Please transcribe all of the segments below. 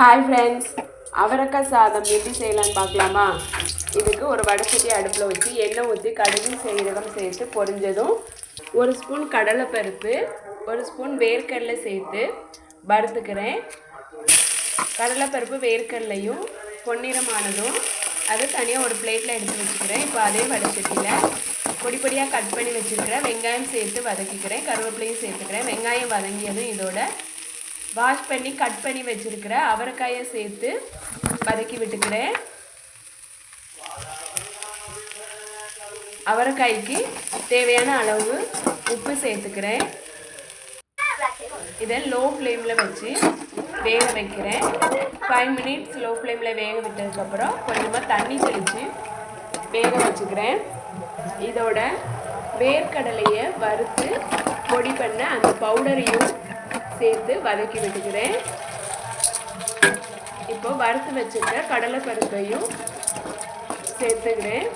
Hi friends, அவரைக்காய் சாதம் எப்படி செய்யலான்னு பார்க்கலாமா? இதுக்கு ஒரு வடைச்சட்டி அடுப்பில் வச்சு எண்ணெய் ஊற்றி கடுகு சீரகம் சேர்த்து பொரிஞ்சதும் 1 ஸ்பூன் கடலைப்பருப்பு 1 ஸ்பூன் வேர்க்கடலை சேர்த்து வறுத்துக்கிறேன். கடலைப்பருப்பு வேர்க்கடலையும் பொன்னிறமானதும் அதை தனியாக ஒரு பிளேட்டில் எடுத்து வச்சுக்கிறேன். இப்போ அதே வடைச்சட்டியில் பொடி பொடியாக கட் பண்ணி வச்சுருக்கிறேன் வெங்காயம் சேர்த்து வதக்கிக்கிறேன். கருவேப்பிலையும் சேர்த்துக்கிறேன். வெங்காயம் வதங்கியதும் இதோட வாஷ் பண்ணி கட் பண்ணி வச்சுருக்கிற அவரைக்காயை சேர்த்து வதக்கி விட்டுக்கிறேன். அவரைக்காய்க்கு தேவையான அளவு உப்பு சேர்த்துக்கிறேன். இதை லோ ஃப்ளேமில் வச்சு வேக வைக்கிறேன். 5 மினிட்ஸ் லோ ஃப்ளேமில் வேக விட்டதுக்கப்புறம் கொஞ்சமாக தண்ணி தெளித்து வேக வச்சுக்கிறேன். இதோட வேர்க்கடலையை வறுத்து பொடி பண்ண அந்த பவுடரையும் சேர்த்து வதக்கி விட்டுக்கிறேன். இப்போ வறுத்து வச்சுருக்க கடலைப்பருப்பையும் சேர்த்துக்கிறேன்.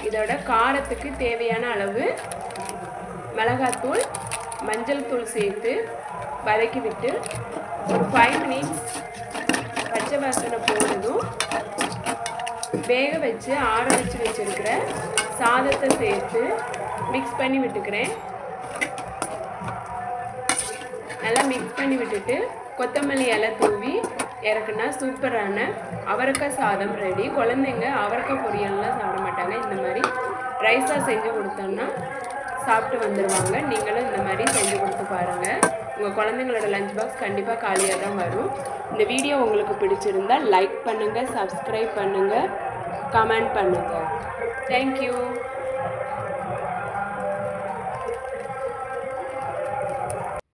இதோட காரத்துக்கு தேவையான அளவு மிளகாத்தூள் மஞ்சள் தூள் சேர்த்து வதக்கி விட்டு ஒரு 5 மினிட்ஸ் பச்சை வாசனை போனதும் வேக வச்சு ஆற வச்சு வச்சுருக்கிற சாதத்தை சேர்த்து மிக்ஸ் பண்ணி விட்டுக்கிறேன். நல்லா மிக்ஸ் பண்ணி விட்டுட்டு கொத்தமல்லி இலை தூவி இறக்குனா சூப்பரான அவரைக்காய் சாதம் ரெடி. குழந்தைங்க அவரைக்காய் பொரியல்லாம் சாப்பிட மாட்டாங்க. இந்த மாதிரி ரைஸாக செஞ்சு கொடுத்தோன்னா சாப்பிட்டு வந்துடுவாங்க. நீங்களும் இந்த மாதிரி செஞ்சு கொடுத்து பாருங்கள். உங்கள் குழந்தைங்களோட லஞ்ச் பாக்ஸ் கண்டிப்பாக காலியாக தான் வரும். இந்த வீடியோ உங்களுக்கு பிடிச்சிருந்தால் லைக் பண்ணுங்கள், சப்ஸ்கிரைப் பண்ணுங்கள், கமெண்ட் பண்ணுங்கள். தேங்க்யூ.